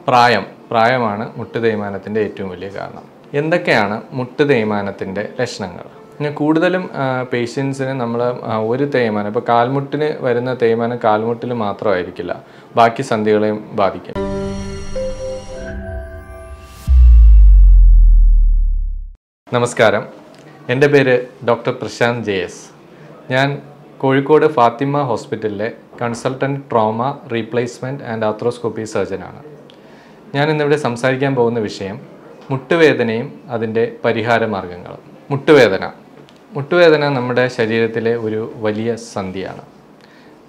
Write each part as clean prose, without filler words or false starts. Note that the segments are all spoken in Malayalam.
പ്രായമാണ് മുട്ട് തേയ്മാനത്തിൻ്റെ ഏറ്റവും വലിയ കാരണം. എന്തൊക്കെയാണ് മുട്ട് തേയ്മാനത്തിൻ്റെ ലക്ഷണങ്ങൾ? പിന്നെ കൂടുതലും പേഷ്യൻസിന് നമ്മൾ ഒരു തേയ്മാനം, ഇപ്പോൾ കാൽമുട്ടിന് വരുന്ന തേയ്മാനം കാൽമുട്ടിൽ മാത്രമായിരിക്കില്ല, ബാക്കി സന്ധികളെയും ബാധിക്കും. നമസ്കാരം, എൻ്റെ പേര് ഡോക്ടർ പ്രശാന്ത് ജെ എസ്. ഞാൻ കോഴിക്കോട് ഫാത്തിമ ഹോസ്പിറ്റലിലെ consultant trauma replacement and arthroscopy സർജനാണ്. ഞാൻ ഇന്നിവിടെ സംസാരിക്കാൻ പോകുന്ന വിഷയം മുട്ടുവേദനയും അതിൻ്റെ പരിഹാര മാർഗങ്ങളും. മുട്ടുവേദന നമ്മുടെ ശരീരത്തിലെ ഒരു വലിയ സന്ധിയാണ്.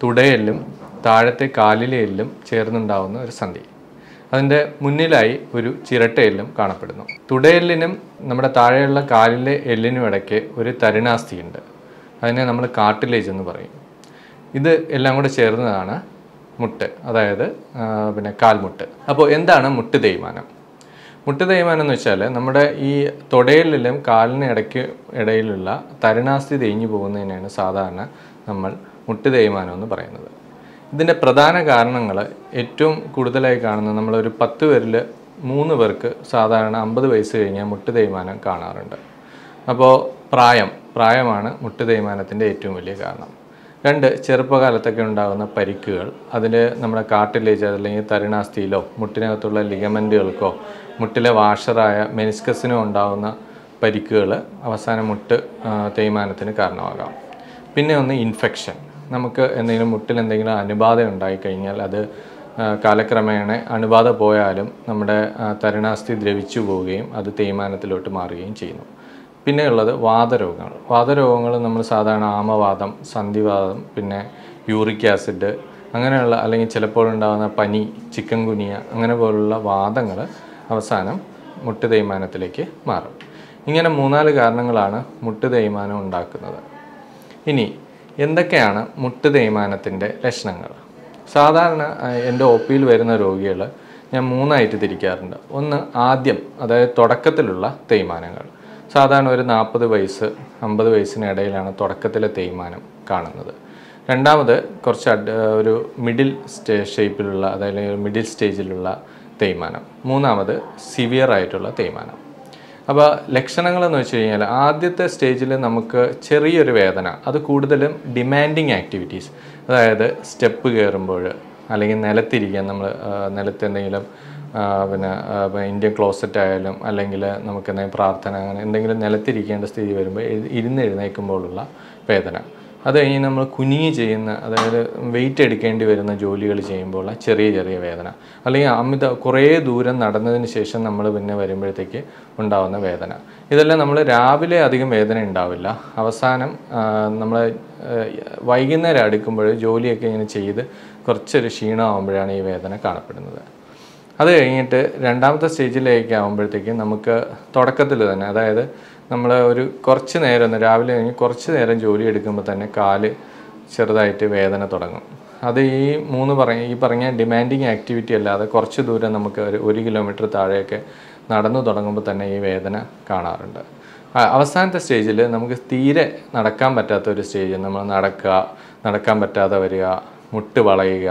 തുടയെല്ലും താഴത്തെ കാലിലെ എല്ലും ചേർന്നുണ്ടാവുന്ന ഒരു സന്ധി. അതിൻ്റെ മുന്നിലായി ഒരു ചിരട്ടയെല്ലും കാണപ്പെടുന്നു. തുടയെല്ലിനും നമ്മുടെ താഴെയുള്ള കാലിലെ എല്ലിനും ഇടയ്ക്ക് ഒരു തരുണാസ്ഥിയുണ്ട്. അതിനെ നമ്മൾ കാർട്ടിലേജ് എന്ന് പറയും. ഇത് എല്ലാം കൂടെ ചേർന്നതാണ് മുട്ട്, അതായത് കാൽമുട്ട്. അപ്പോൾ എന്താണ് മുട്ട് തേയ്മാനം? മുട്ട് തേയ്മാനം എന്ന് വെച്ചാൽ നമ്മുടെ ഈ തുടയെല്ലിലും കാലിന് ഇടയിലുള്ള തരുണാസ്ഥി തേഞ്ഞു പോകുന്നതിനാണ് സാധാരണ നമ്മൾ മുട്ട് തേയ്മാനം എന്ന് പറയുന്നത്. ഇതിൻ്റെ പ്രധാന കാരണങ്ങൾ ഏറ്റവും കൂടുതലായി കാണുന്നത് നമ്മളൊരു 10 പേരിൽ 3 പേർക്ക് സാധാരണ 50 വയസ്സ് കഴിഞ്ഞാൽ മുട്ട് തേയ്മാനം കാണാറുണ്ട്. അപ്പോൾ പ്രായമാണ് മുട്ട് തേയ്മാനത്തിൻ്റെ ഏറ്റവും വലിയ കാരണം. 2, ചെറുപ്പകാലത്തൊക്കെ ഉണ്ടാകുന്ന പരിക്കുകൾ, അതിൽ നമ്മുടെ കാർട്ടിലേജ് അല്ലെങ്കിൽ തരുണാസ്ഥിയിലോ മുട്ടിനകത്തുള്ള ലിഗമെൻറ്റുകൾക്കോ മുട്ടിലെ വാഷറായ മെനിസ്കസിനോ ഉണ്ടാകുന്ന പരിക്കുകൾ അവസാനം മുട്ട് തേയ്മാനത്തിന് കാരണമാകാം. പിന്നെ ഒന്ന് ഇൻഫെക്ഷൻ. നമുക്ക് മുട്ടിൽ എന്തെങ്കിലും അണുബാധ ഉണ്ടായിക്കഴിഞ്ഞാൽ അത് കാലക്രമേണ അണുബാധ പോയാലും നമ്മുടെ തരുണാസ്ഥി ദ്രവിച്ചു പോവുകയും അത് തേയ്മാനത്തിലോട്ട് മാറുകയും ചെയ്യുന്നു. പിന്നെയുള്ളത് വാതരോഗങ്ങൾ നമ്മൾ സാധാരണ ആമവാദം, സന്ധിവാദം, പിന്നെ യൂറിക് ആസിഡ് അങ്ങനെയുള്ള, അല്ലെങ്കിൽ ചിലപ്പോൾ ഉണ്ടാകുന്ന പനി, ചിക്കൻ ഗുനിയ അങ്ങനെ പോലുള്ള വാദങ്ങൾ അവസാനം മുട്ട് തേയ്മാനത്തിലേക്ക് മാറും. ഇങ്ങനെ 3-4 കാരണങ്ങളാണ് മുട്ട് തേയ്മാനം ഉണ്ടാക്കുന്നത്. ഇനി എന്തൊക്കെയാണ് മുട്ട് തേയ്മാനത്തിൻ്റെ ലക്ഷണങ്ങൾ? സാധാരണ എൻ്റെ OPയിൽ വരുന്ന രോഗികൾ ഞാൻ 3ആയിട്ട് തിരിക്കാറുണ്ട്. ഒന്ന്, അതായത് തുടക്കത്തിലുള്ള തേയ്മാനങ്ങൾ. സാധാരണ ഒരു 40 വയസ്സ് 50 വയസ്സിനിടയിലാണ് തുടക്കത്തിലെ തേയ്മാനം കാണുന്നത്. രണ്ടാമത് കുറച്ച് ഒരു മിഡിൽ ഷേപ്പിലുള്ള, അതായത് മിഡിൽ സ്റ്റേജിലുള്ള തേയ്മാനം. മൂന്നാമത് സിവിയർ ആയിട്ടുള്ള തേയ്മാനം. അപ്പോൾ ലക്ഷണങ്ങളെന്ന് വെച്ച് കഴിഞ്ഞാൽ ആദ്യത്തെ സ്റ്റേജിൽ നമുക്ക് ചെറിയൊരു വേദന, അത് കൂടുതലും ഡിമാൻഡിങ് ആക്ടിവിറ്റീസ്, അതായത് സ്റ്റെപ്പ് കയറുമ്പോൾ അല്ലെങ്കിൽ നിലത്തിരിക്കാൻ, നമ്മൾ നിലത്ത് എന്തെങ്കിലും ഇന്ത്യൻ ക്ലോസറ്റ് ആയാലും അല്ലെങ്കിൽ നമുക്ക് എന്തെങ്കിലും പ്രാർത്ഥന അങ്ങനെ എന്തെങ്കിലും നിലത്തിരിക്കേണ്ട സ്ഥിതി വരുമ്പോൾ എഴുന്നേൽക്കുമ്പോഴുള്ള വേദന. അത് കഴിഞ്ഞ് നമ്മൾ കുനിഞ്ഞ് ചെയ്യുന്ന, അതായത് വെയിറ്റ് എടുക്കേണ്ടി വരുന്ന ജോലികൾ ചെയ്യുമ്പോഴുള്ള ചെറിയ വേദന, അല്ലെങ്കിൽ കുറേ ദൂരം നടന്നതിന് ശേഷം നമ്മൾ പിന്നെ വരുമ്പോഴത്തേക്ക് ഉണ്ടാകുന്ന വേദന. ഇതെല്ലാം നമ്മൾ രാവിലെ അധികം വേദന ഉണ്ടാവില്ല. അവസാനം നമ്മൾ വൈകുന്നേരം അടുക്കുമ്പോൾ ജോലിയൊക്കെ ഇങ്ങനെ ചെയ്ത് കുറച്ചൊരു ക്ഷീണമാകുമ്പോഴാണ് ഈ വേദന കാണപ്പെടുന്നത്. അത് കഴിഞ്ഞിട്ട് രണ്ടാമത്തെ സ്റ്റേജിലേക്ക് ആകുമ്പോഴത്തേക്കും നമുക്ക് തുടക്കത്തിൽ തന്നെ, അതായത് നമ്മൾ ഒരു കുറച്ച് നേരം രാവിലെ കഴിഞ്ഞ് കുറച്ച് നേരം ജോലി എടുക്കുമ്പോൾ തന്നെ കാല് ചെറുതായിട്ട് വേദന തുടങ്ങും. അത് ഈ പറഞ്ഞ ഡിമാൻഡിങ് ആക്ടിവിറ്റി അല്ലാതെ കുറച്ച് ദൂരം നമുക്ക് ഒരു 1 കിലോമീറ്റർ താഴെയൊക്കെ നടന്നു തുടങ്ങുമ്പോൾ തന്നെ ഈ വേദന കാണാറുണ്ട്. അവസാനത്തെ സ്റ്റേജിൽ നമുക്ക് തീരെ നടക്കാൻ പറ്റാത്ത ഒരു സ്റ്റേജ്, നമ്മൾ നടക്കാൻ പറ്റാതെ വരിക, മുട്ട് വളയുക,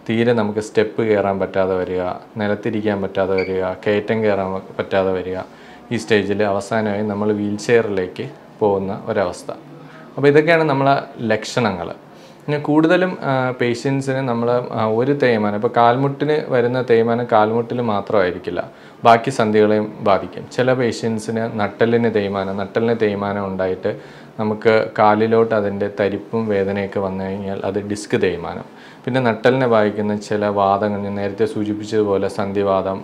തീരെ നമുക്ക് സ്റ്റെപ്പ് കയറാൻ പറ്റാതെ വരിക, നിലത്തിരിക്കാൻ പറ്റാതെ വരിക, കയറ്റം കയറാൻ പറ്റാതെ വരിക. ഈ സ്റ്റേജിൽ അവസാനമായി നമ്മൾ വീൽ ചെയറിലേക്ക് പോകുന്ന ഒരവസ്ഥ. അപ്പോൾ ഇതൊക്കെയാണ് നമ്മളെ ലക്ഷണങ്ങൾ. പിന്നെ കൂടുതലും പേഷ്യൻസിന് നമ്മൾ ഒരു തേയ്മാനം, ഇപ്പോൾ കാൽമുട്ടിന് വരുന്ന തേയ്മാനം കാൽമുട്ടിൽ മാത്രമായിരിക്കില്ല, ബാക്കി സന്ധികളെയും ബാധിക്കും. ചില പേഷ്യൻസിന് നട്ടെല്ലിന് തേയ്മാനം ഉണ്ടായിട്ട് നമുക്ക് കാലിലോട്ട് അതിൻ്റെ തരിപ്പും വേദനയൊക്കെ വന്നു കഴിഞ്ഞാൽ അത് ഡിസ്ക് തേയ്മാനം. പിന്നെ നട്ടെല്ലിനെ ബാധിക്കുന്ന ചില വാദങ്ങൾ, ഞാൻ നേരത്തെ സൂചിപ്പിച്ചതുപോലെ സന്ധിവാദം,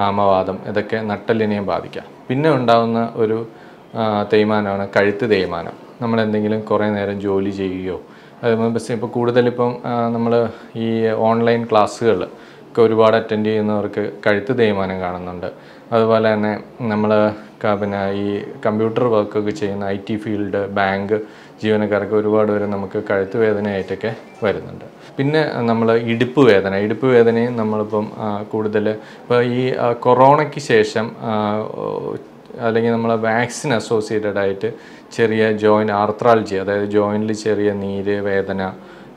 ആമവാദം, ഇതൊക്കെ നട്ടെല്ലിനെയും ബാധിക്കാം. പിന്നെ ഉണ്ടാകുന്ന ഒരു തേയ്മാനമാണ് കഴുത്ത് തേയ്മാനം. നമ്മളെന്തെങ്കിലും കുറേ നേരം ജോലി ചെയ്യുകയോ, ഇപ്പോൾ കൂടുതലിപ്പം നമ്മൾ ഈ ഓൺലൈൻ ക്ലാസ്സുകൾ ഒക്കെ ഒരുപാട് അറ്റൻഡ് ചെയ്യുന്നവർക്ക് കഴുത്ത് തേയ്മാനം കാണുന്നുണ്ട്. അതുപോലെ തന്നെ നമ്മൾ ഈ കമ്പ്യൂട്ടർ വർക്കൊക്കെ ചെയ്യുന്ന IT ഫീൽഡ്, ബാങ്ക് ജീവനക്കാർക്ക് ഒരുപാട് പേര് നമുക്ക് കഴുത്ത് വേദനയായിട്ടൊക്കെ വരുന്നുണ്ട്. പിന്നെ നമ്മൾ ഇടുപ്പ് വേദനയും നമ്മളിപ്പം കൂടുതൽ ഇപ്പോൾ ഈ കൊറോണയ്ക്ക് ശേഷം അല്ലെങ്കിൽ നമ്മൾ വാക്സിൻ അസോസിയേറ്റഡ് ആയിട്ട് ചെറിയ ജോയിൻറ്റ് ആർത്രാൾജി, അതായത് ജോയിൻറ്റിൽ ചെറിയ നീര്, വേദന,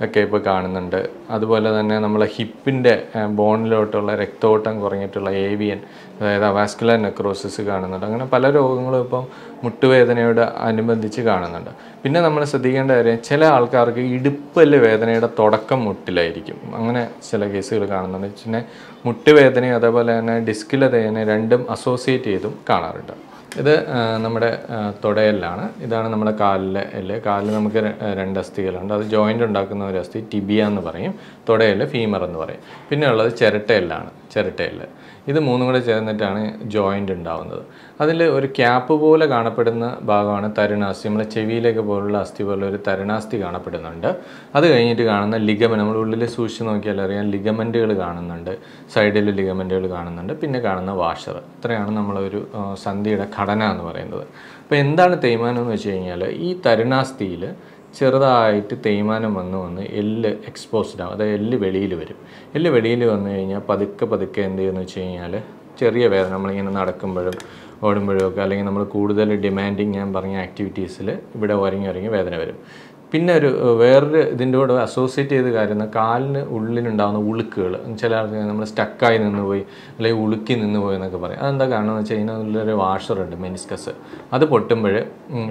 ഒക്കെ ഇപ്പോൾ കാണുന്നുണ്ട്. അതുപോലെ തന്നെ നമ്മളെ ഹിപ്പിൻ്റെ ബോണിലോട്ടുള്ള രക്തോട്ടം കുറഞ്ഞിട്ടുള്ള ഏവിയൻ, അതായത് വാസ്കുലർ നെക്രോസിസ് കാണുന്നുണ്ട്. അങ്ങനെ പല രോഗങ്ങളും ഇപ്പം മുട്ടുവേദനയോട് അനുബന്ധിച്ച് കാണുന്നുണ്ട്. പിന്നെ നമ്മൾ ശ്രദ്ധിക്കേണ്ട കാര്യം, ചില ആൾക്കാർക്ക് ഇടുപ്പല് വേദനയുടെ തുടക്കം മുട്ടിലായിരിക്കും. അങ്ങനെ ചില കേസുകൾ കാണുന്നുണ്ട്. പിന്നെ മുട്ടുവേദനയും അതേപോലെ തന്നെ ഡിസ്കിലെ വേദന രണ്ടും അസോസിയേറ്റ് ചെയ്തും കാണാറുണ്ട്. ഇത് നമ്മുടെ തുടയെല്ലാണ്. ഇതാണ് നമ്മുടെ കാലിലെ എല്ല്. കാലിൽ നമുക്ക് 2 അസ്ഥികളുണ്ട്. അത് ജോയിൻ്റ് ഉണ്ടാക്കുന്ന ഒരു അസ്ഥി ടിബിയ എന്ന് പറയും, തുടയെല്ല് ഫീമർ എന്ന് പറയും. പിന്നെ ഉള്ളത് ചിരട്ടയെല്ലാണ്, ചിരട്ടയെല്ല്. ഇത് 3 കൂടെ ചേർന്നിട്ടാണ് ജോയിൻ്റ് ഉണ്ടാകുന്നത്. അതിൽ ഒരു ക്യാപ്പ് പോലെ കാണപ്പെടുന്ന ഭാഗമാണ് തരുണാസ്ഥി. നമ്മളെ ചെവിയിലേക്ക് പോലുള്ള അസ്ഥി പോലെ ഒരു തരുണാസ്ഥി കാണപ്പെടുന്നുണ്ട്. അത് കഴിഞ്ഞിട്ട് കാണുന്ന ലിഗമെന്റ്, നമ്മൾ ഉള്ളിൽ സൂക്ഷിച്ച് നോക്കിയാൽ അറിയാം, ലിഗമെൻറ്റുകൾ കാണുന്നുണ്ട്, സൈഡിൽ ലിഗമെൻറ്റുകൾ കാണുന്നുണ്ട്. പിന്നെ കാണുന്ന വാഷർ. ഇത്രയാണ് നമ്മളൊരു സന്ധിയുടെ ഘടന എന്ന് പറയുന്നത്. അപ്പോൾ എന്താണ് തേയ്മാനം എന്ന് വെച്ച് കഴിഞ്ഞാൽ, ഈ തരുണാസ്ഥിയിൽ ചെറുതായിട്ട് തേയ്മാനം വന്ന് എല്ല് എക്സ്പോസ്ഡ് ആവും. അതായത് എല്ല് വെളിയിൽ വരും. എല്ല് വെളിയിൽ വന്നു കഴിഞ്ഞാൽ പതുക്കെ എന്ത് ചെയ്യുമെന്ന് വെച്ച് കഴിഞ്ഞാൽ ചെറിയ വേദന, നമ്മളിങ്ങനെ നടക്കുമ്പോഴും ഓടുമ്പോഴും ഒക്കെ, അല്ലെങ്കിൽ നമ്മൾ കൂടുതൽ ഡിമാൻഡിങ് ഞാൻ പറഞ്ഞ ആക്ടിവിറ്റീസിൽ ഇവിടെ ഒരങ്ങി വേദന വരും. പിന്നെ വേറൊരു ഇതിൻ്റെ കൂടെ അസോസിയേറ്റ് ചെയ്ത് കാര്യം, കാലിന് ഉള്ളിലുണ്ടാകുന്ന ഉളുക്കുകൾ. ചില ആൾക്ക് നമ്മൾ സ്റ്റക്കായി നിന്ന് പോയി, അല്ലെങ്കിൽ ഉളുക്കി നിന്ന് പോയി എന്നൊക്കെ പറയും. അതെന്താ കാരണം എന്ന് വെച്ച് കഴിഞ്ഞാൽ ഉള്ളൊരു വാഷറുണ്ട്, മെനിസ്കസ്. അത് പൊട്ടുമ്പോൾ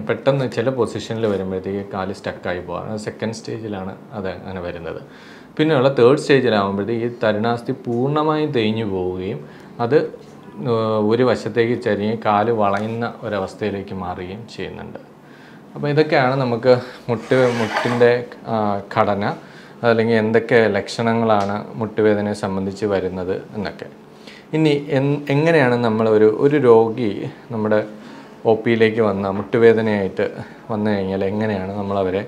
പെട്ടെന്ന് ചില പൊസിഷനിൽ വരുമ്പോഴത്തേക്ക് കാല് സ്റ്റക്കായി പോകാം. അത് 2nd സ്റ്റേജിലാണ് അത് അങ്ങനെ വരുന്നത്. പിന്നെയുള്ള 3rd സ്റ്റേജിലാകുമ്പോഴത്തേക്ക് ഈ തരുണാസ്ഥി പൂർണ്ണമായും തേഞ്ഞു പോവുകയും അത് ഒരു വശത്തേക്ക് ചരിഞ്ഞ് കാല് വളയുന്ന ഒരവസ്ഥയിലേക്ക് മാറുകയും ചെയ്യുന്നുണ്ട്. അപ്പോൾ ഇതൊക്കെയാണ് നമുക്ക് മുട്ടിൻ്റെ ഘടന, അല്ലെങ്കിൽ എന്തൊക്കെ ലക്ഷണങ്ങളാണ് മുട്ടുവേദനയെ സംബന്ധിച്ച് വരുന്നത് എന്നൊക്കെ. ഇനി എങ്ങനെയാണ് നമ്മൾ ഒരു രോഗി നമ്മുടെ OPയിലേക്ക് മുട്ടുവേദനയായിട്ട് വന്നു കഴിഞ്ഞാൽ എങ്ങനെയാണ് നമ്മളവരെ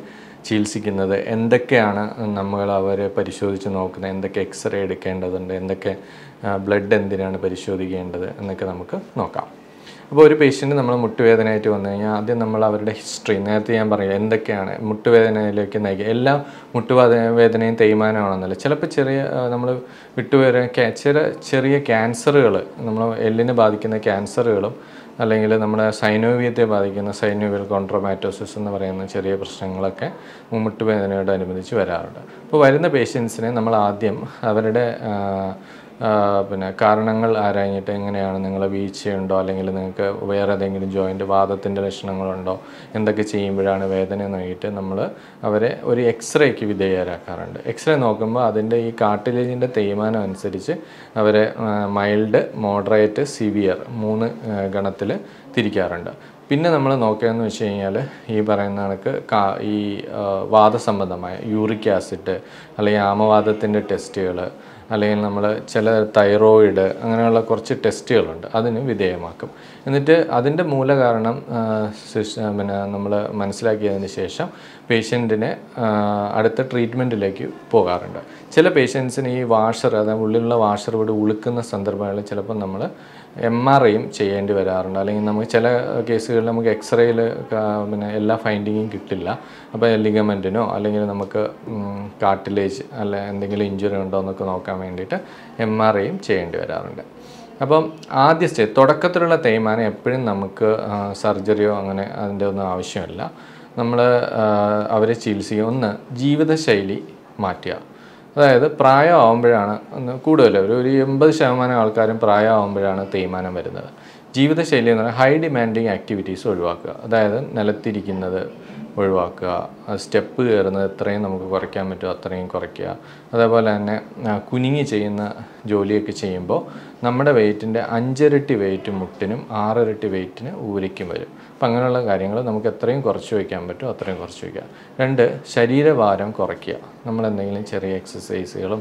ചികിത്സിക്കുന്നത്, എന്തൊക്കെയാണ് നമ്മൾ അവരെ പരിശോധിച്ച് നോക്കുന്നത്, എന്തൊക്കെ എക്സ്റേ എടുക്കേണ്ടതുണ്ട്, എന്തൊക്കെ ബ്ലഡ് എന്തിനാണ് പരിശോധിക്കേണ്ടത് എന്നൊക്കെ നമുക്ക് നോക്കാം. അപ്പോൾ ഒരു പേഷ്യൻ്റ് നമ്മൾ മുട്ടുവേദനയായിട്ട് വന്നു കഴിഞ്ഞാൽ ആദ്യം നമ്മൾ അവരുടെ ഹിസ്റ്ററി, നേരത്തെ ഞാൻ പറയും എന്തൊക്കെയാണ് മുട്ടുവേദനയിലേക്ക് നയിക്കുക. എല്ലാ മുട്ടുവേദനയും തേയ്മാനമാണെന്നല്ല, ചിലപ്പോൾ നമ്മൾ ചെറിയ ക്യാൻസറുകൾ, നമ്മൾ എല്ലിനെ ബാധിക്കുന്ന ക്യാൻസറുകളും അല്ലെങ്കിൽ നമ്മുടെ സൈനോവിയത്തെ ബാധിക്കുന്ന സൈനോവിയൽ കോൺട്രോമാറ്റോസിസ് എന്ന് പറയുന്ന ചെറിയ പ്രശ്നങ്ങളൊക്കെ മുട്ടുവേദനയോടനുബന്ധിച്ച് വരാറുണ്ട്. അപ്പോൾ വരുന്ന പേഷ്യൻസിനെ നമ്മൾ ആദ്യം അവരുടെ കാരണങ്ങൾ ആരാഞ്ഞിട്ട്, എങ്ങനെയാണ് നിങ്ങൾ വീഴ്ചയുണ്ടോ, അല്ലെങ്കിൽ നിങ്ങൾക്ക് വേറെ ഏതെങ്കിലും ജോയിൻ്റ് വാദത്തിൻ്റെ ലക്ഷണങ്ങളുണ്ടോ, എന്തൊക്കെ ചെയ്യുമ്പോഴാണ് വേദന നോക്കിയിട്ട് നമ്മൾ അവരെ ഒരു എക്സ്റേക്ക് വിധേയരാക്കാറുണ്ട്. എക്സ്റേ നോക്കുമ്പോൾ അതിൻ്റെ ഈ കാർട്ടിലേജിൻ്റെ തേയ്മാനം അനുസരിച്ച് അവരെ മൈൽഡ്, മോഡറേറ്റ്, സിവിയർ 3 ഗണത്തിൽ തിരിക്കാറുണ്ട്. പിന്നെ നമ്മൾ നോക്കുകയെന്ന് വെച്ച് കഴിഞ്ഞാൽ ഈ പറയുന്ന കണക്ക് ഈ വാദസംബന്ധമായ യൂറിക് ആസിഡ് അല്ലെങ്കിൽ ആമവാദത്തിൻ്റെ ടെസ്റ്റുകൾ, അല്ലെങ്കിൽ നമ്മൾ ചില തൈറോയിഡ്, അങ്ങനെയുള്ള കുറച്ച് ടെസ്റ്റുകളുണ്ട്, അതിന് വിധേയമാക്കും. എന്നിട്ട് അതിൻ്റെ മൂലകാരണം നമ്മൾ മനസ്സിലാക്കിയതിന് ശേഷം പേഷ്യൻറ്റിനെ അടുത്ത ട്രീറ്റ്മെൻറ്റിലേക്ക് പോകാറുണ്ട്. ചില പേഷ്യൻസിന് ഈ വാഷർ, അതായത് ഉള്ളിലുള്ള വാഷർ ഇവിടെ ഉളുക്കുന്ന സന്ദർഭങ്ങളിൽ ചിലപ്പോൾ നമ്മൾ MRIയും ചെയ്യേണ്ടി വരാറുണ്ട്. അല്ലെങ്കിൽ നമുക്ക് ചില കേസുകളിൽ നമുക്ക് എക്സ്റേയിൽ എല്ലാ ഫൈൻഡിങ്ങും കിട്ടില്ല. അപ്പോൾ ലിഗമെൻറ്റിനോ അല്ലെങ്കിൽ നമുക്ക് കാർട്ടിലേജ് അല്ല എന്തെങ്കിലും ഇഞ്ചുറി ഉണ്ടോ എന്നൊക്കെ നോക്കാൻ വേണ്ടിയിട്ട് MRIയും ചെയ്യേണ്ടി വരാറുണ്ട്. അപ്പം ആദ്യ തുടക്കത്തിലുള്ള തേയ്മാനം എപ്പോഴും നമുക്ക് സർജറിയോ അങ്ങനെ അതിൻ്റെ ഒന്നും ആവശ്യമില്ല. നമ്മൾ അവരെ ചികിത്സിക്കുക. ഒന്ന്, ജീവിതശൈലി മാറ്റുക. അതായത് പ്രായമാകുമ്പോഴാണ് കൂടുതൽ ഒരു 80% ആൾക്കാരും പ്രായമാകുമ്പോഴാണ് തേയ്മാനം വരുന്നത്. ജീവിതശൈലി എന്ന് പറഞ്ഞാൽ ഹൈ ഡിമാൻഡിങ് ആക്ടിവിറ്റീസ് ഒഴിവാക്കുക. അതായത് നിലത്തിരിക്കുന്നത് ഒഴിവാക്കുക, സ്റ്റെപ്പ് കയറുന്നത് എത്രയും നമുക്ക് കുറയ്ക്കാൻ പറ്റുമോ അത്രയും കുറയ്ക്കുക. അതേപോലെ തന്നെ കുനിങ്ങി ചെയ്യുന്ന ജോലിയൊക്കെ ചെയ്യുമ്പോൾ നമ്മുടെ വെയ്റ്റിൻ്റെ 5 ഇരട്ടി വെയ്റ്റ് മുട്ടിനും 6 ഇരട്ടി വെയ്റ്റിന് ഊരിക്കും വരും. അപ്പം അങ്ങനെയുള്ള കാര്യങ്ങൾ നമുക്ക് എത്രയും കുറച്ച് വയ്ക്കാൻ പറ്റുമോ അത്രയും കുറച്ച് വയ്ക്കുക. 2, ശരീരഭാരം കുറയ്ക്കുക. നമ്മളെന്തെങ്കിലും ചെറിയ എക്സസൈസുകളും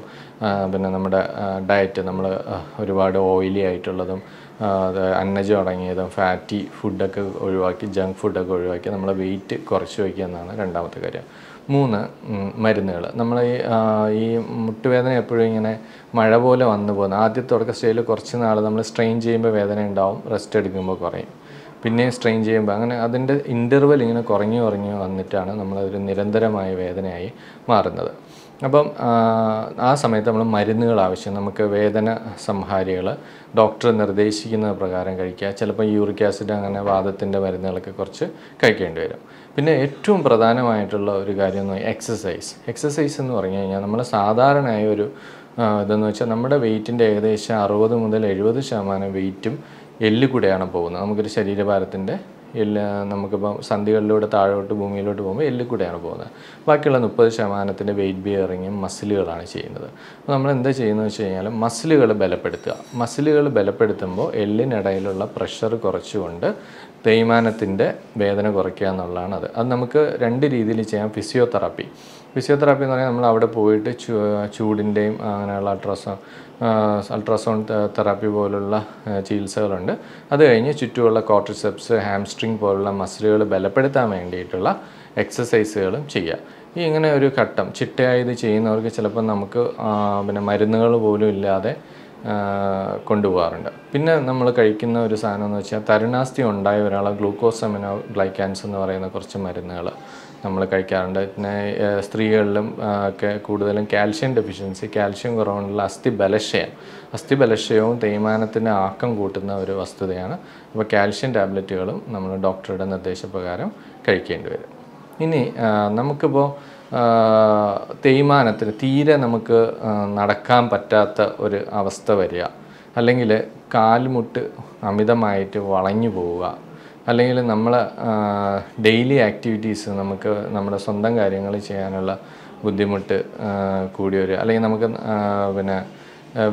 പിന്നെ നമ്മുടെ ഡയറ്റ്, നമ്മൾ ഒരുപാട് ഓയിലി ആയിട്ടുള്ളതും അന്നജം അടങ്ങിയതും ഫാറ്റി ഫുഡൊക്കെ ഒഴിവാക്കി, ജങ്ക് ഫുഡൊക്കെ ഒഴിവാക്കി നമ്മളെ വെയിറ്റ് കുറച്ച് വയ്ക്കുക എന്നാണ് രണ്ടാമത്തെ കാര്യം. 3, മരുന്നുകൾ. നമ്മൾ ഈ മുട്ടുവേദന എപ്പോഴും ഇങ്ങനെ മഴ പോലെ വന്നു പോകുന്നത്. ആദ്യത്തെ തുടക്ക സ്റ്റേജിൽ കുറച്ച് നാൾ നമ്മൾ സ്ട്രെയിൻ ചെയ്യുമ്പോൾ വേദന ഉണ്ടാവും, റെസ്റ്റ് എടുക്കുമ്പോൾ കുറയും, പിന്നെയും സ്ട്രെയിൻ ചെയ്യുമ്പോൾ, അങ്ങനെ അതിൻ്റെ ഇൻ്റർവെൽ ഇങ്ങനെ കുറഞ്ഞു വന്നിട്ടാണ് നമ്മളതൊരു നിരന്തരമായ വേദനയായി മാറുന്നത്. അപ്പം ആ സമയത്ത് നമ്മൾ മരുന്നുകൾ ആവശ്യം, നമുക്ക് വേദന സംഹാരികൾ ഡോക്ടർ നിർദ്ദേശിക്കുന്ന പ്രകാരം കഴിക്കുക. ചിലപ്പോൾ യൂറിക് ആസിഡ് അങ്ങനെ വാദത്തിൻ്റെ മരുന്നുകളൊക്കെ കുറച്ച് കഴിക്കേണ്ടി വരും. പിന്നെ ഏറ്റവും പ്രധാനമായിട്ടുള്ള ഒരു കാര്യം എന്ന് പറഞ്ഞാൽ എക്സസൈസ് എന്ന് പറഞ്ഞു കഴിഞ്ഞാൽ നമ്മൾ സാധാരണയായ ഒരു ഇതെന്ന് വെച്ചാൽ നമ്മുടെ വെയിറ്റിൻ്റെ ഏകദേശം 60 മുതൽ 70% വെയിറ്റും എല്ല് കൂടെയാണ് പോകുന്നത്. നമുക്കൊരു ശരീരഭാരത്തിൻ്റെ നമുക്കിപ്പോൾ സന്ധികളിലൂടെ താഴോട്ട് ഭൂമിയിലോട്ട് പോകുമ്പോൾ എല്ലിൽ കൂടെയാണ് പോകുന്നത്. ബാക്കിയുള്ള 30% വെയിറ്റ് ബിയറിങ്ങും മസിലുകളാണ് ചെയ്യുന്നത്. അപ്പോൾ നമ്മൾ എന്താ ചെയ്യുന്നത് വെച്ച് കഴിഞ്ഞാൽ മസിലുകൾ ബലപ്പെടുത്തുമ്പോൾ എല്ലിനിടയിലുള്ള പ്രഷർ കുറച്ചുകൊണ്ട് തേയ്മാനത്തിൻ്റെ വേദന കുറയ്ക്കുക എന്നുള്ളതാണ്. അത് നമുക്ക് 2 രീതിയിൽ ചെയ്യാം. ഫിസിയോതെറാപ്പി എന്ന് പറഞ്ഞാൽ നമ്മൾ അവിടെ പോയിട്ട് ചൂടിൻ്റെയും അങ്ങനെയുള്ള അൾട്രാസൗണ്ട് തെറാപ്പി പോലുള്ള ചികിത്സകളുണ്ട്. അത് കഴിഞ്ഞ് ചുറ്റുമുള്ള കോർട്ടിസെപ്സ്, ഹാംസ്ട്രിങ് പോലുള്ള മസിലുകൾ ബലപ്പെടുത്താൻ വേണ്ടിയിട്ടുള്ള എക്സസൈസുകളും ചെയ്യുക. ഇങ്ങനെ ഒരു ഘട്ടം ചിട്ടയായി ഇത് ചെയ്യുന്നവർക്ക് ചിലപ്പോൾ നമുക്ക് പിന്നെ മരുന്നുകൾ പോലും ഇല്ലാതെ കൊണ്ടുപോകാറുണ്ട്. പിന്നെ നമ്മൾ കഴിക്കുന്ന ഒരു സാധനം എന്ന് വെച്ചാൽ തരുണാസ്ഥി ഉണ്ടായ ഒരാളെ ഗ്ലൂക്കോസമിനോ ഗ്ലൈക്കാൻസ് എന്ന് പറയുന്ന കുറച്ച് മരുന്നുകൾ നമ്മൾ കഴിക്കാറുണ്ട്. പിന്നെ സ്ത്രീകളിലും ഒക്കെ കൂടുതലും കാൽഷ്യം ഡെഫിഷ്യൻസി, കാൽഷ്യം കുറവുള്ള അസ്ഥിബലക്ഷയവും തേയ്മാനത്തിൻ്റെ ആക്കം കൂട്ടുന്ന ഒരു വസ്തുതയാണ്. അപ്പോൾ കാൽഷ്യം ടാബ്ലറ്റുകളും നമ്മൾ ഡോക്ടറുടെ നിർദ്ദേശപ്രകാരം കഴിക്കേണ്ടി വരും. ഇനി നമുക്കിപ്പോൾ തേയ്മാനത്തിന് തീരെ നമുക്ക് നടക്കാൻ പറ്റാത്ത ഒരു അവസ്ഥ വരിക, അല്ലെങ്കിൽ കാൽമുട്ട് അമിതമായിട്ട് വളഞ്ഞു പോവുക, അല്ലെങ്കിൽ നമ്മൾ ഡെയിലി ആക്ടിവിറ്റീസ് നമുക്ക് നമ്മുടെ സ്വന്തം കാര്യങ്ങൾ ചെയ്യാനുള്ള ബുദ്ധിമുട്ട് കൂടി വരിക, അല്ലെങ്കിൽ നമുക്ക് പിന്നെ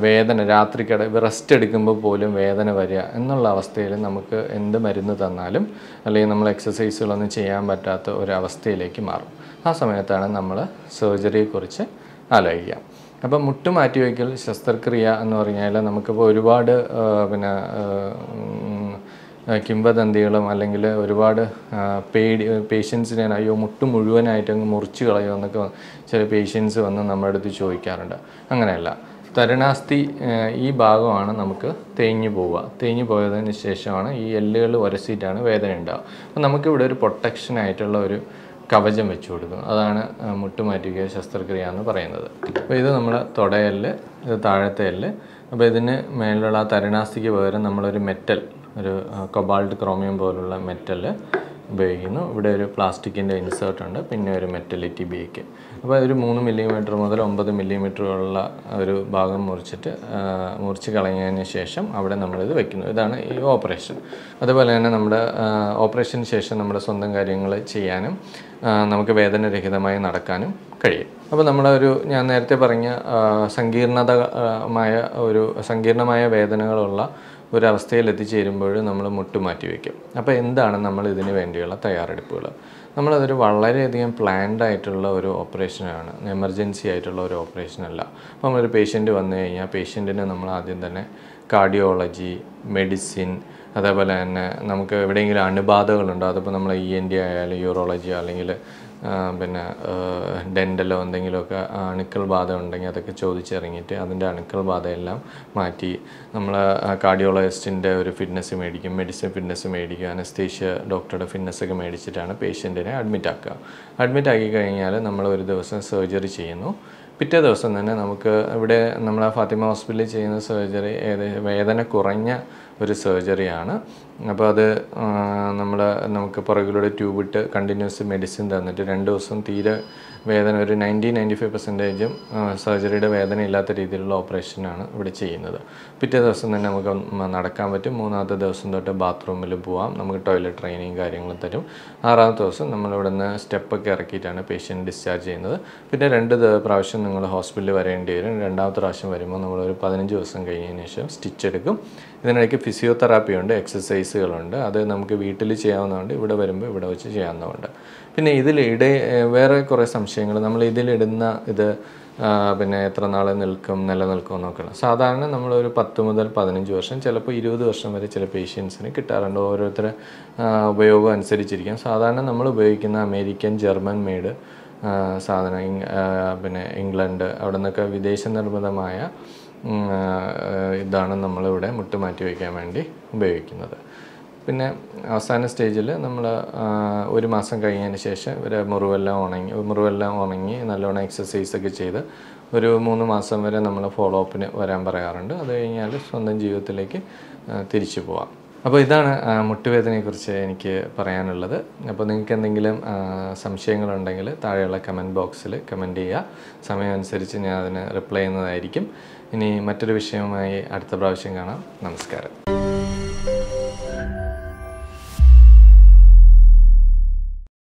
വേദന രാത്രിക്കിടെ റെസ്റ്റ് എടുക്കുമ്പോൾ പോലും വേദന വരിക എന്നുള്ള അവസ്ഥയിൽ നമുക്ക് എന്ത് മരുന്ന് തന്നാലും അല്ലെങ്കിൽ നമ്മൾ എക്സസൈസുകളൊന്നും ചെയ്യാൻ പറ്റാത്ത ഒരവസ്ഥയിലേക്ക് മാറും. ആ സമയത്താണ് നമ്മൾ സർജറിയെക്കുറിച്ച് ആലോചിക്കുക. അപ്പം മുട്ട് മാറ്റിവയ്ക്കൽ ശസ്ത്രക്രിയ എന്ന് പറഞ്ഞാൽ നമുക്കിപ്പോൾ ഒരുപാട് പിന്നെ കിംവദന്തികളും അല്ലെങ്കിൽ ഒരുപാട് പേഷ്യൻസിനെ അയ്യോ മുട്ട് മുഴുവനായിട്ട് അങ്ങ് മുറിച്ച് കളയുമോ എന്നൊക്കെ ചില പേഷ്യൻസ് വന്ന് നമ്മുടെ അടുത്ത് ചോദിക്കാറുണ്ട്. അങ്ങനെയല്ല, തരുണാസ്ഥി ഈ ഭാഗമാണ് നമുക്ക് തേഞ്ഞു പോയതിന് ശേഷമാണ് ഈ എല്ലുകൾ ഉരസിയിട്ടാണ് വേദന ഉണ്ടാവുക. അപ്പോൾ നമുക്കിവിടെ ഒരു പ്രൊട്ടക്ഷനായിട്ടുള്ള ഒരു കവചം വെച്ച് കൊടുക്കും. അതാണ് മുട്ടുമാറ്റിവയ്ക്കൽ ശസ്ത്രക്രിയ എന്ന് പറയുന്നത്. അപ്പോൾ ഇത് നമ്മൾ തുടയെല്ല്, ഇത് താഴത്തെ എല്ല്. അപ്പോൾ ഇതിന് മേലുള്ള തരുണാസ്ഥിക്ക് പകരം നമ്മളൊരു മെറ്റൽ, ഒരു കൊബാൾട്ട് ക്രോമിയം പോലുള്ള മെറ്റൽ ഉപയോഗിക്കുന്നു. ഇവിടെ ഒരു പ്ലാസ്റ്റിക്കിൻ്റെ ഇൻസേർട്ട് ഉണ്ട്, പിന്നെ ഒരു മെറ്റലിറ്റി ബേക്ക്. അപ്പോൾ ഒരു 3 മില്ലിമീറ്റർ മുതൽ 9 മില്ലിമീറ്ററുള്ള ഒരു ഭാഗം മുറിച്ച് കളഞ്ഞതിന് ശേഷം അവിടെ നമ്മളിത് വെക്കുന്നു. ഇതാണ് ഈ ഓപ്പറേഷൻ. അതുപോലെ തന്നെ നമ്മുടെ ഓപ്പറേഷന് ശേഷം നമ്മുടെ സ്വന്തം കാര്യങ്ങൾ ചെയ്യാനും നമുക്ക് വേദനരഹിതമായി നടക്കാനും കഴിയും. അപ്പോൾ ഞാൻ നേരത്തെ പറഞ്ഞ സങ്കീർണമായ വേദനകളുള്ള ഒരവസ്ഥയിൽ എത്തിച്ചേരുമ്പോൾ നമ്മൾ മുട്ട് മാറ്റി വയ്ക്കും. അപ്പോൾ എന്താണ് നമ്മൾ ഇതിന് വേണ്ടിയുള്ള തയ്യാറെടുപ്പുകൾ? നമ്മളതൊരു വളരെയധികം പ്ലാൻഡ് ആയിട്ടുള്ള ഒരു ഓപ്പറേഷനാണ്, എമർജൻസി ആയിട്ടുള്ള ഒരു ഓപ്പറേഷനല്ല. അപ്പോൾ നമ്മളൊരു പേഷ്യൻ്റ് വന്നു കഴിഞ്ഞാൽ പേഷ്യൻറ്റിന് നമ്മൾ ആദ്യം തന്നെ കാർഡിയോളജി, മെഡിസിൻ, അതേപോലെ തന്നെ നമുക്ക് എവിടെയെങ്കിലും അണുബാധകളുണ്ടോ, അതിപ്പോൾ നമ്മൾ ENT ആയാലും യൂറോളജിയോ അല്ലെങ്കിൽ പിന്നെ ഡെൻ്റലോ എന്തെങ്കിലുമൊക്കെ അണുക്കൾ ബാധ ഉണ്ടെങ്കിൽ അതൊക്കെ ചോദിച്ചിറങ്ങിയിട്ട് അതിൻ്റെ അണുക്കൾ ബാധയെല്ലാം മാറ്റി നമ്മൾ കാർഡിയോളജിസ്റ്റിൻ്റെ ഒരു ഫിറ്റ്നസ് മേടിക്കും, മെഡിസിൻ ഫിറ്റ്നസ് മേടിക്കും, അനസ്തേഷ്യ ഡോക്ടറുടെ ഫിറ്റ്നസ്സൊക്കെ മേടിച്ചിട്ടാണ് പേഷ്യൻറ്റിനെ അഡ്മിറ്റ് ആക്കി കഴിഞ്ഞാൽ നമ്മൾ ഒരു ദിവസം സർജറി ചെയ്യുന്നു. പിറ്റേ ദിവസം തന്നെ നമുക്ക് ഇവിടെ നമ്മളെ ഫാത്തിമ ഹോസ്പിറ്റലിൽ ചെയ്യുന്ന സർജറി വേദന കുറഞ്ഞ ഒരു സർജറിയാണ്. അപ്പോൾ അത് നമുക്ക് പുറകിലൂടെ ട്യൂബിട്ട് കണ്ടിന്യൂസ് മെഡിസിൻ തന്നിട്ട് 2 ദിവസം തീരെ വേദന ഒരു 90-95% സർജറിയുടെ വേദന ഇല്ലാത്ത രീതിയിലുള്ള ഓപ്പറേഷനാണ് ഇവിടെ ചെയ്യുന്നത്. പിറ്റേ ദിവസം തന്നെ നമുക്ക് നടക്കാൻ പറ്റും. 3ാമത്തെ ദിവസം തൊട്ട് ബാത്റൂമിൽ പോവാം, നമുക്ക് ടോയ്ലറ്റ് ട്രെയിനിങ് കാര്യങ്ങളും തരും. 6ാമത്തെ ദിവസം നമ്മളിവിടെ നിന്ന് സ്റ്റെപ്പൊക്കെ ഇറക്കിയിട്ടാണ് പേഷ്യൻ്റ് ഡിസ്ചാർജ് ചെയ്യുന്നത്. പിന്നെ 2 പ്രാവശ്യം നിങ്ങൾ ഹോസ്പിറ്റലിൽ വരേണ്ടി വരും. 2ാമത്തെ പ്രാവശ്യം വരുമ്പോൾ നമ്മളൊരു 15 ദിവസം കഴിഞ്ഞതിന് ശേഷം സ്റ്റിച്ച് എടുക്കും. ഇതിനിടയ്ക്ക് ഫിസിയോതെറാപ്പി ഉണ്ട്, എക്സസൈസുകളുണ്ട്. അത് നമുക്ക് വീട്ടിൽ ചെയ്യാവുന്നതുകൊണ്ട് ഇവിടെ വരുമ്പോൾ ഇവിടെ വെച്ച് ചെയ്യാവുന്നതുണ്ട്. പിന്നെ വേറെ കുറേ സംശയങ്ങൾ, നമ്മൾ ഇതിലിടുന്ന ഇത് പിന്നെ എത്ര നാൾ നിലനിൽക്കും എന്നൊക്കെയാണ്. സാധാരണ നമ്മളൊരു 10 മുതൽ 15 വർഷം, ചിലപ്പോൾ 20 വർഷം വരെ ചില പേഷ്യൻസിന് കിട്ടാറുണ്ട്. ഓരോരുത്തരുടെ ഉപയോഗം അനുസരിച്ചിരിക്കും. സാധാരണ നമ്മൾ ഉപയോഗിക്കുന്ന അമേരിക്കൻ, ജർമ്മൻ മെയ്ഡ് സാധനം, പിന്നെ ഇംഗ്ലണ്ട് അവിടെ നിന്നൊക്കെ വിദേശ നിർമ്മിതമായ ഇതാണ് നമ്മളിവിടെ മുട്ട് മാറ്റി വയ്ക്കാൻ വേണ്ടി ഉപയോഗിക്കുന്നത്. പിന്നെ അവസാന സ്റ്റേജിൽ നമ്മൾ ഒരു മാസം കഴിഞ്ഞതിന് ശേഷം ഇവരെ മുറിവെല്ലാം ഉണങ്ങി നല്ലോണം എക്സസൈസൊക്കെ ചെയ്ത് ഒരു 3 മാസം വരെ നമ്മൾ ഫോളോ അപ്പിന് വരാൻ പറയാറുണ്ട്. അത് കഴിഞ്ഞാൽ സ്വന്തം ജീവിതത്തിലേക്ക് തിരിച്ചു പോവാം. അപ്പോൾ ഇതാണ് മുട്ടുവേദനയെക്കുറിച്ച് എനിക്ക് പറയാനുള്ളത്. അപ്പോൾ നിങ്ങൾക്ക് എന്തെങ്കിലും സംശയങ്ങളുണ്ടെങ്കിൽ താഴെയുള്ള കമൻറ്റ് ബോക്സിൽ കമൻറ്റ് ചെയ്യുക. സമയമനുസരിച്ച് ഞാൻ അതിന് റിപ്ലൈ ചെയ്യുന്നതായിരിക്കും. ഇനി മറ്റൊരു വിഷയവുമായി അടുത്ത പ്രാവശ്യം കാണാം. നമസ്കാരം.